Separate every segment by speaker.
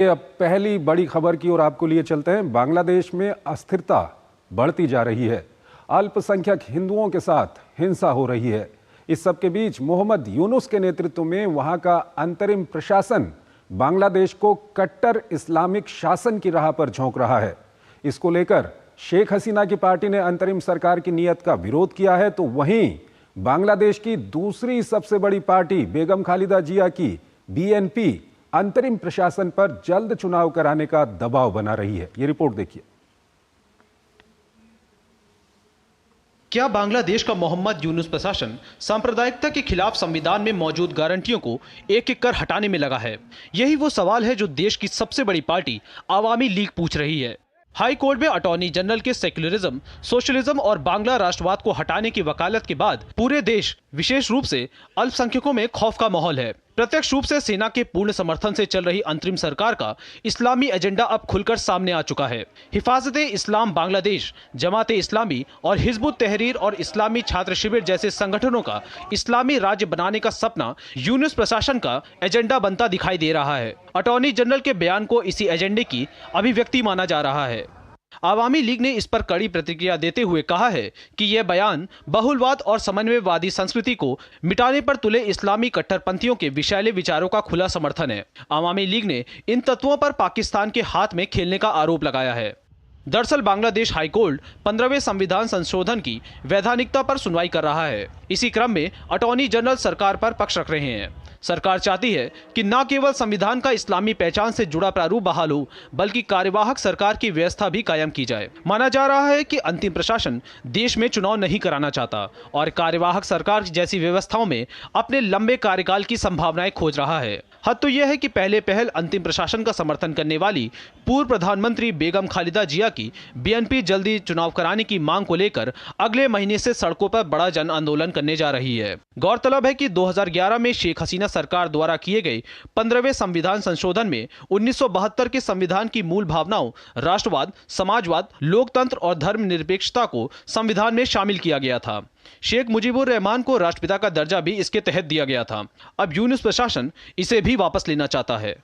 Speaker 1: अब पहली बड़ी खबर की ओर आपको लिए चलते हैं। बांग्लादेश में अस्थिरता बढ़ती जा रही है। अल्पसंख्यक हिंदुओं के साथ हिंसा हो रही है। इस सब के बीच मोहम्मद यूनुस के नेतृत्व में वहां का अंतरिम प्रशासन बांग्लादेश को कट्टर इस्लामिक शासन की राह पर झोंक रहा है। इसको लेकर शेख हसीना की पार्टी ने अंतरिम सरकार की नीयत का विरोध किया है, तो वहीं बांग्लादेश की दूसरी सबसे बड़ी पार्टी बेगम खालिदा जिया की बीएनपी अंतरिम प्रशासन पर जल्द चुनाव कराने का दबाव बना रही है। ये रिपोर्ट देखिए।
Speaker 2: क्या बांग्लादेश का मोहम्मद यूनुस प्रशासन सांप्रदायिकता के खिलाफ संविधान में मौजूद गारंटियों को एक एक कर हटाने में लगा है? यही वो सवाल है जो देश की सबसे बड़ी पार्टी आवामी लीग पूछ रही है। हाई कोर्ट में अटॉर्नी जनरल के सेक्युलरिज्म, सोशलिज्म और बांग्ला राष्ट्रवाद को हटाने की वकालत के बाद पूरे देश, विशेष रूप से अल्पसंख्यकों में खौफ का माहौल है। प्रत्यक्ष रूप से सेना के पूर्ण समर्थन से चल रही अंतरिम सरकार का इस्लामी एजेंडा अब खुलकर सामने आ चुका है। हिफाजते इस्लाम बांग्लादेश, जमाते इस्लामी और हिजबुत तहरीर और इस्लामी छात्र शिविर जैसे संगठनों का इस्लामी राज्य बनाने का सपना यूनुस प्रशासन का एजेंडा बनता दिखाई दे रहा है। अटॉर्नी जनरल के बयान को इसी एजेंडे की अभिव्यक्ति माना जा रहा है। आवामी लीग ने इस पर कड़ी प्रतिक्रिया देते हुए कहा है कि यह बयान बहुलवाद और समन्वयवादी संस्कृति को मिटाने पर तुले इस्लामी कट्टरपंथियों के विषैले विचारों का खुला समर्थन है। आवामी लीग ने इन तत्वों पर पाकिस्तान के हाथ में खेलने का आरोप लगाया है। दरअसल बांग्लादेश हाईकोर्ट 15वें संविधान संशोधन की वैधानिकता पर सुनवाई कर रहा है। इसी क्रम में अटॉर्नी जनरल सरकार पर पक्ष रख रहे हैं। सरकार चाहती है कि न केवल संविधान का इस्लामी पहचान से जुड़ा प्रारूप बहाल हो, बल्कि कार्यवाहक सरकार की व्यवस्था भी कायम की जाए। माना जा रहा है कि अंतिम प्रशासन देश में चुनाव नहीं कराना चाहता और कार्यवाहक सरकार जैसी व्यवस्थाओं में अपने लंबे कार्यकाल की संभावनाएं खोज रहा है। हद तो यह है कि पहले पहल अंतिम प्रशासन का समर्थन करने वाली पूर्व प्रधानमंत्री बेगम खालिदा जिया की बीएनपी जल्दी चुनाव कराने की मांग को लेकर अगले महीने से सड़कों पर बड़ा जन आंदोलन करने जा रही है। गौरतलब है कि 2011 में शेख हसीना सरकार द्वारा किए गए 15वें संविधान संशोधन में 1972 के संविधान की मूल भावनाओं राष्ट्रवाद, समाजवाद, लोकतंत्र और धर्मनिरपेक्षता को संविधान में शामिल किया गया था। शेख मुजीबुर रहमान को राष्ट्रपिता का दर्जा भी इसके तहत दिया गया था। अब यूनुस प्रशासन इसे भी वापस लेना चाहता है।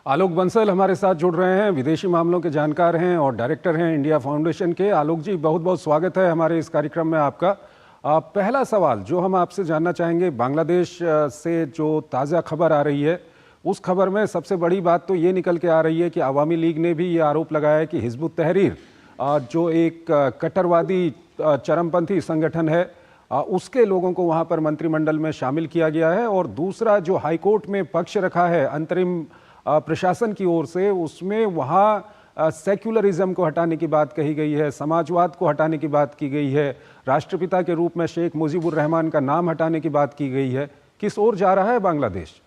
Speaker 1: आलोक बंसल हमारे साथ जुड़ रहे हैं, विदेशी मामलों के जानकार हैं और डायरेक्टर हैं इंडिया फाउंडेशन के। आलोक जी, बहुत बहुत स्वागत है हमारे इस कार्यक्रम में आपका। पहला सवाल जो हम आपसे जानना चाहेंगे, बांग्लादेश से जो ताज़ा खबर आ रही है, उस खबर में सबसे बड़ी बात तो ये निकल के आ रही है कि आवामी लीग ने भी ये आरोप लगाया है कि हिजबुत तहरीर जो एक कट्टरवादी चरमपंथी संगठन है, उसके लोगों को वहाँ पर मंत्रिमंडल में शामिल किया गया है। और दूसरा जो हाईकोर्ट में पक्ष रखा है अंतरिम प्रशासन की ओर से, उसमें वहाँ सेक्युलरिज्म को हटाने की बात कही गई है, समाजवाद को हटाने की बात की गई है, राष्ट्रपिता के रूप में शेख मुजीबुर रहमान का नाम हटाने की बात की गई है। किस ओर जा रहा है बांग्लादेश?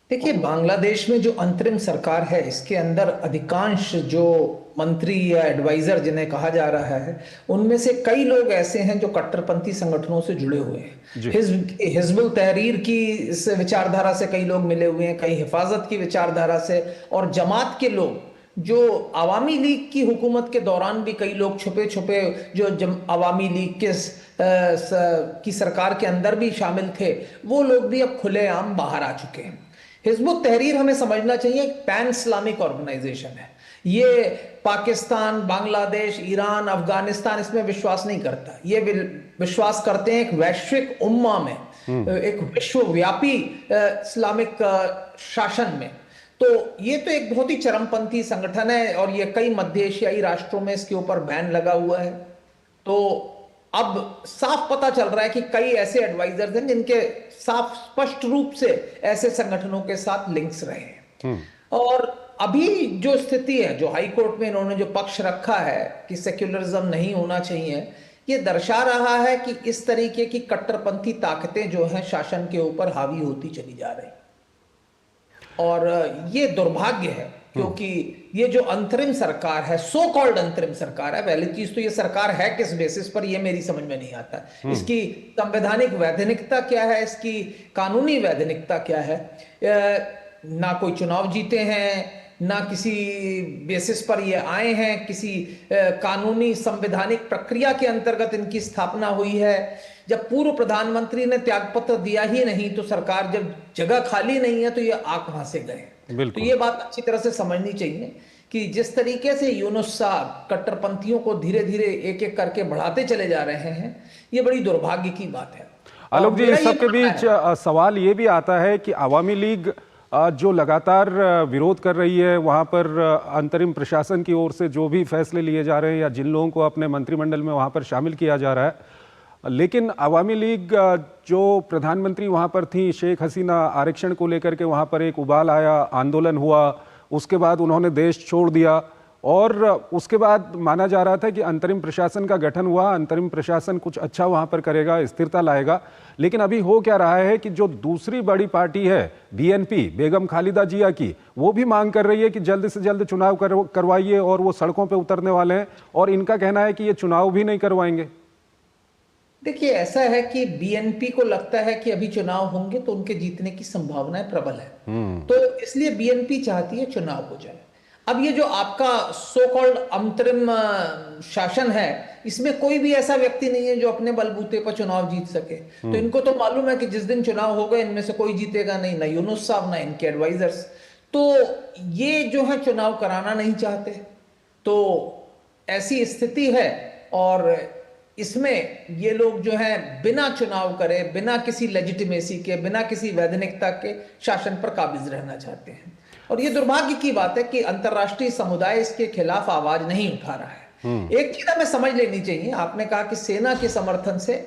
Speaker 3: देखिए, बांग्लादेश में जो अंतरिम सरकार है, इसके अंदर अधिकांश जो मंत्री या एडवाइजर जिन्हें कहा जा रहा है, उनमें से कई लोग ऐसे हैं जो कट्टरपंथी संगठनों से जुड़े हुए हैं। हिजबुल तहरीर की इस विचारधारा से कई लोग मिले हुए हैं, कई हिफाजत की विचारधारा से, और जमात के लोग जो आवामी लीग की हुकूमत के दौरान भी कई लोग छुपे छुपे जो आवामी लीग की सरकार के अंदर भी शामिल थे, वो लोग भी अब खुलेआम बाहर आ चुके हैं। हिजबुत तहरीर हमें समझना चाहिए एक पैन इस्लामिक ऑर्गेनाइजेशन है। ये पाकिस्तान, बांग्लादेश, ईरान, अफगानिस्तान इसमें विश्वास नहीं करता। ये विश्वास करते हैं एक वैश्विक उम्मा में, एक विश्वव्यापी इस्लामिक शासन में। तो ये तो एक बहुत ही चरमपंथी संगठन है और ये कई मध्य एशियाई राष्ट्रों में इसके ऊपर बैन लगा हुआ है। तो अब साफ पता चल रहा है कि कई ऐसे एडवाइजर्स हैं जिनके साफ स्पष्ट रूप से ऐसे संगठनों के साथ लिंक्स रहे हैं। और अभी जो स्थिति है, जो हाई कोर्ट में इन्होंने जो पक्ष रखा है कि सेक्युलरिज्म नहीं होना चाहिए, ये दर्शा रहा है कि इस तरीके की कट्टरपंथी ताकतें जो हैं शासन के ऊपर हावी होती चली जा रही। और ये दुर्भाग्य है क्योंकि ये जो अंतरिम सरकार है, सो कॉल्ड अंतरिम सरकार है, पहली चीज तो ये सरकार है किस बेसिस पर, ये मेरी समझ में नहीं आता। इसकी संवैधानिक वैधानिकता क्या है, इसकी कानूनी वैधानिकता क्या है? ना कोई चुनाव जीते हैं, ना किसी बेसिस पर ये आए हैं, किसी कानूनी संवैधानिक प्रक्रिया के अंतर्गत इनकी स्थापना हुई है। जब पूर्व प्रधानमंत्री ने त्यागपत्र दिया ही नहीं तो सरकार, जब जगह खाली नहीं है तो ये आ कहां से गए? तो ये बात अच्छी तरह से समझनी चाहिए कि जिस तरीके से यूनुस साहब कट्टरपंथियों को धीरे धीरे एक एक करके बढ़ाते चले जा रहे हैं, ये बड़ी दुर्भाग्य की बात है।
Speaker 1: आलोक जी, इस सबके बीच सवाल ये भी आता है कि आवामी लीग जो लगातार विरोध कर रही है, वहां पर अंतरिम प्रशासन की ओर से जो भी फैसले लिए जा रहे हैं या जिन लोगों को अपने मंत्रिमंडल में वहां पर शामिल किया जा रहा है, लेकिन आवामी लीग जो प्रधानमंत्री वहां पर थी शेख हसीना, आरक्षण को लेकर के वहां पर एक उबाल आया, आंदोलन हुआ, उसके बाद उन्होंने देश छोड़ दिया और उसके बाद माना जा रहा था कि अंतरिम प्रशासन का गठन हुआ, अंतरिम प्रशासन कुछ अच्छा वहां पर करेगा, स्थिरता लाएगा। लेकिन अभी हो क्या रहा है कि जो दूसरी बड़ी पार्टी है बीएनपी, बेगम खालिदा जिया की, वो भी मांग कर रही है कि जल्द से जल्द चुनाव करवाइए और वो सड़कों पे उतरने वाले हैं और इनका कहना है कि ये चुनाव भी नहीं करवाएंगे।
Speaker 3: देखिए, ऐसा है कि बीएनपी को लगता है कि अभी चुनाव होंगे तो उनके जीतने की संभावनाएं प्रबल है, तो इसलिए बीएनपी चाहती है चुनाव हो जाए। अब ये जो आपका सो कॉल्ड अंतरिम शासन है, इसमें कोई भी ऐसा व्यक्ति नहीं है जो अपने बलबूते पर चुनाव जीत सके। तो इनको तो मालूम है कि जिस दिन चुनाव होगा इनमें से कोई जीतेगा नहीं, ना यूनुस साहब ना इनके एडवाइजर्स। तो ये जो है चुनाव कराना नहीं चाहते, तो ऐसी स्थिति है और इसमें ये लोग जो है बिना चुनाव करे, बिना किसी लेजिटिमेसी के, बिना किसी वैधानिकता के शासन पर काबिज रहना चाहते हैं। और ये दुर्भाग्य की बात है कि अंतर्राष्ट्रीय समुदाय इसके खिलाफ आवाज नहीं उठा रहा है। एक चीज हमें समझ लेनी चाहिए, आपने कहा कि सेना के समर्थन से,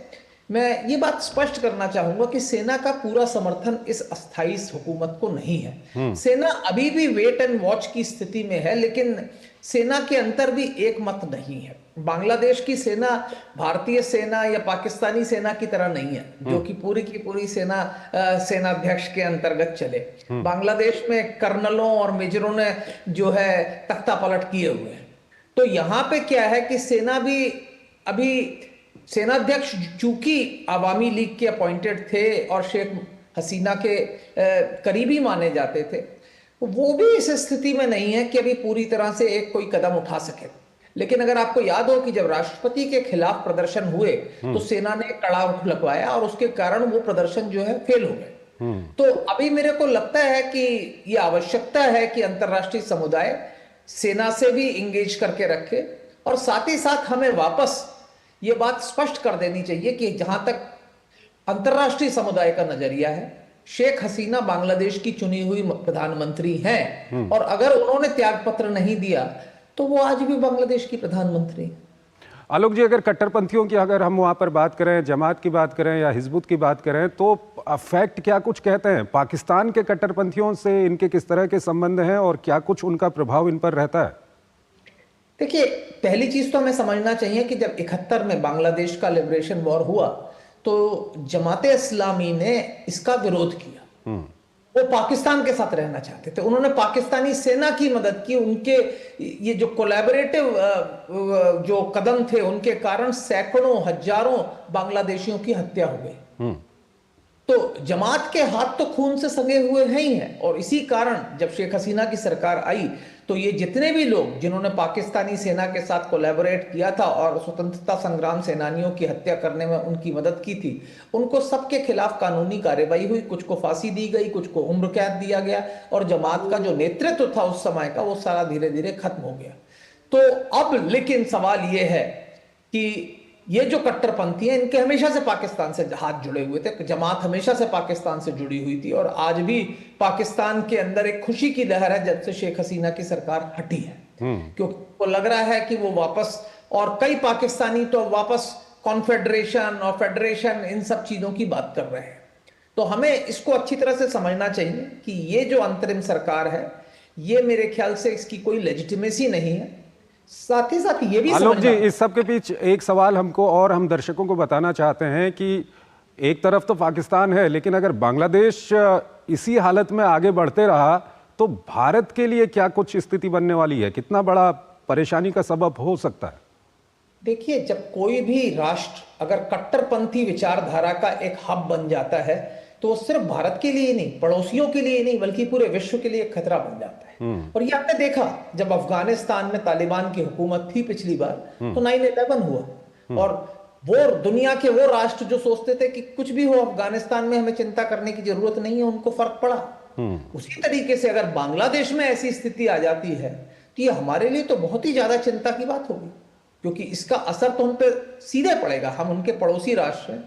Speaker 3: मैं ये बात स्पष्ट करना चाहूंगा कि सेना का पूरा समर्थन इस अस्थायी हुकूमत को नहीं है। सेना अभी भी वेट एंड वॉच की स्थिति में है, लेकिन सेना के अंदर भी एक मत नहीं है। बांग्लादेश की सेना भारतीय सेना या पाकिस्तानी सेना की तरह नहीं है जो कि पूरी की पूरी सेना सेनाध्यक्ष के अंतर्गत चले। बांग्लादेश में कर्नलों और मेजरों ने जो है तख्ता पलट किए हुए हैं। तो यहां पे क्या है कि सेना भी अभी, सेनाध्यक्ष चूंकि आवामी लीग के अपॉइंटेड थे और शेख हसीना के करीबी माने जाते थे, वो भी इस स्थिति में नहीं है कि अभी पूरी तरह से एक कोई कदम उठा सके। लेकिन अगर आपको याद हो कि जब राष्ट्रपति के खिलाफ प्रदर्शन हुए तो सेना ने कड़ा रुख लगवाया और उसके कारण वो प्रदर्शन जो है फेल हो गए। तो अभी मेरे को लगता है कि ये आवश्यकता है कि अंतर्राष्ट्रीय समुदाय सेना से भी इंगेज करके रखे और साथ ही साथ हमें वापस ये बात स्पष्ट कर देनी चाहिए कि जहां तक अंतर्राष्ट्रीय समुदाय का नजरिया है, शेख हसीना बांग्लादेश की चुनी हुई प्रधानमंत्री हैं और अगर उन्होंने त्यागपत्र नहीं दिया तो वो आज भी बांग्लादेश की प्रधानमंत्री।
Speaker 1: आलोक जी, अगर कट्टरपंथियों की अगर हम वहां पर बात करें, जमात की बात करें या हिजबुत की बात करें, तो फैक्ट क्या कुछ कहते हैं? पाकिस्तान के कट्टरपंथियों से इनके किस तरह के संबंध हैं और क्या कुछ उनका प्रभाव इन पर रहता है?
Speaker 3: देखिए, पहली चीज तो हमें समझना चाहिए कि जब 71 में बांग्लादेश का लिबरेशन वॉर हुआ तो जमाते इस्लामी ने इसका विरोध किया। वो पाकिस्तान के साथ रहना चाहते थे, उन्होंने पाकिस्तानी सेना की मदद की। उनके ये जो कोलैबोरेटिव जो कदम थे उनके कारण सैकड़ों हजारों बांग्लादेशियों की हत्या हो गई। तो जमात के हाथ तो खून से सगे हुए हैं ही हैं और इसी कारण जब शेख हसीना की सरकार आई तो ये जितने भी लोग जिन्होंने पाकिस्तानी सेना के साथ कोलैबोरेट किया था और स्वतंत्रता संग्राम सेनानियों की हत्या करने में उनकी मदद की थी, उनको सबके खिलाफ कानूनी कार्रवाई हुई। कुछ को फांसी दी गई, कुछ को उम्र कैद दिया गया और जमात का जो नेतृत्व था उस समय का वो सारा धीरे धीरे खत्म हो गया। तो अब लेकिन सवाल ये है कि ये जो कट्टरपंथी हैं इनके हमेशा से पाकिस्तान से हाथ जुड़े हुए थे। जमात हमेशा से पाकिस्तान से जुड़ी हुई थी और आज भी पाकिस्तान के अंदर एक खुशी की लहर है जब से शेख हसीना की सरकार हटी है, क्योंकि वो लग रहा है कि वो वापस, और कई पाकिस्तानी तो वापस कॉन्फेडरेशन और फेडरेशन इन सब चीजों की बात कर रहे हैं। तो हमें इसको अच्छी तरह से समझना चाहिए कि ये जो अंतरिम सरकार है ये मेरे ख्याल से इसकी कोई लेजिटिमेसी नहीं है। साथ ही साथ ये भी
Speaker 1: आलोक जी, इस सब के बीच एक सवाल हमको और हम दर्शकों को बताना चाहते हैं कि एक तरफ तो पाकिस्तान है, लेकिन अगर बांग्लादेश इसी हालत में आगे बढ़ते रहा तो भारत के लिए क्या कुछ स्थिति बनने वाली है? कितना बड़ा परेशानी का सबब हो सकता है?
Speaker 3: देखिए, जब कोई भी राष्ट्र अगर कट्टरपंथी विचारधारा का एक हब बन जाता है तो सिर्फ भारत के लिए नहीं, पड़ोसियों के लिए नहीं, बल्कि पूरे विश्व के लिए एक खतरा बन जाता है। और ये आपने देखा जब अफगानिस्तान में तालिबान की हुकूमत थी पिछली बार तो 9/11 हुआ और वो दुनिया के वो राष्ट्र जो सोचते थे कि कुछ भी हो अफगानिस्तान में हमें चिंता करने की जरूरत नहीं है, उनको फर्क पड़ा। उसी तरीके से अगर बांग्लादेश में ऐसी स्थिति आ जाती है तो ये हमारे लिए तो बहुत ही ज्यादा चिंता की बात होगी, क्योंकि इसका असर तो हम पे सीधे पड़ेगा। हम उनके पड़ोसी राष्ट्र हैं,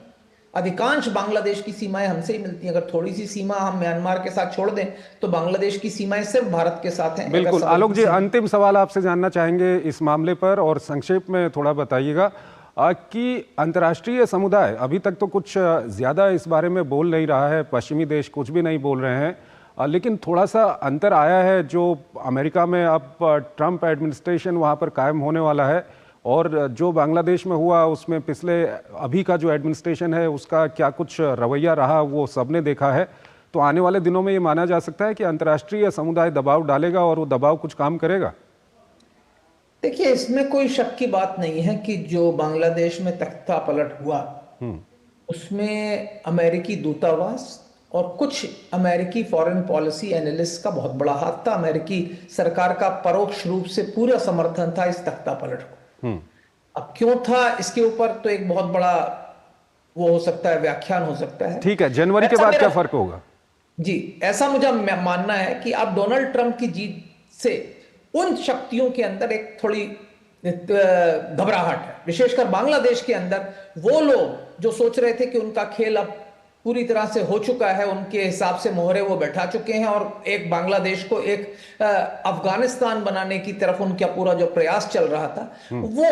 Speaker 3: अधिकांश बांग्लादेश की सीमाएं हमसे ही मिलती हैं। अगर थोड़ी सी सीमा हम म्यांमार के साथ छोड़ दें तो बांग्लादेश की सीमाएं सिर्फ भारत के साथ हैं।
Speaker 1: बिल्कुल आलोक जी, अंतिम सवाल आपसे जानना चाहेंगे इस मामले पर, और संक्षेप में थोड़ा बताइएगा कि अंतर्राष्ट्रीय समुदाय अभी तक तो कुछ ज़्यादा इस बारे में बोल नहीं रहा है, पश्चिमी देश कुछ भी नहीं बोल रहे हैं, लेकिन थोड़ा सा अंतर आया है जो अमेरिका में अब ट्रंप एडमिनिस्ट्रेशन वहाँ पर कायम होने वाला है, और जो बांग्लादेश में हुआ उसमें पिछले अभी का जो एडमिनिस्ट्रेशन है उसका क्या कुछ रवैया रहा वो सबने देखा है। तो आने वाले दिनों में ये माना जा सकता है कि अंतर्राष्ट्रीय समुदाय दबाव डालेगा और वो दबाव कुछ काम करेगा।
Speaker 3: देखिए, इसमें कोई शक की बात नहीं है कि जो बांग्लादेश में तख्ता पलट हुआ उसमें अमेरिकी दूतावास और कुछ अमेरिकी फॉरेन पॉलिसी एनालिस्ट का बहुत बड़ा हाथ था। अमेरिकी सरकार का परोक्ष रूप से पूरा समर्थन था इस तख्ता पलट को। अब क्यों था, इसके ऊपर तो एक बहुत बड़ा वो हो सकता है, व्याख्यान हो सकता है।
Speaker 1: ठीक है, जनवरी के बाद क्या फर्क होगा?
Speaker 3: जी, ऐसा मुझे मानना है कि अब डोनाल्ड ट्रंप की जीत से उन शक्तियों के अंदर एक थोड़ी घबराहट है, विशेषकर बांग्लादेश के अंदर। वो लोग जो सोच रहे थे कि उनका खेल अब पूरी तरह से हो चुका है, उनके हिसाब से मोहरे वो बैठा चुके हैं, और एक बांग्लादेश को एक अफगानिस्तान बनाने की तरफ उनका पूरा जो प्रयास चल रहा था वो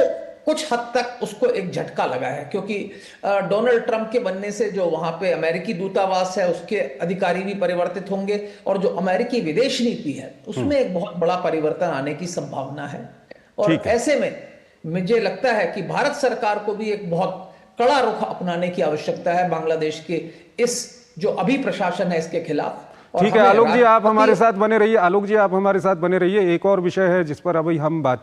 Speaker 3: कुछ हद तक उसको एक झटका लगा है, क्योंकि डोनाल्ड ट्रंप के बनने से जो वहां पे अमेरिकी दूतावास है उसके अधिकारी भी परिवर्तित होंगे, और जो अमेरिकी विदेश नीति है उसमें एक बहुत बड़ा परिवर्तन आने की संभावना है। और ऐसे में मुझे लगता है कि भारत सरकार को भी एक बहुत कड़ा रुख अपनाने की आवश्यकता है बांग्लादेश के इस जो अभी प्रशासन है इसके खिलाफ।
Speaker 1: ठीक है आलोक जी, आप हमारे साथ बने रहिए। आलोक जी, आप हमारे साथ बने रहिए। एक और विषय है जिस पर अभी हम बातचीत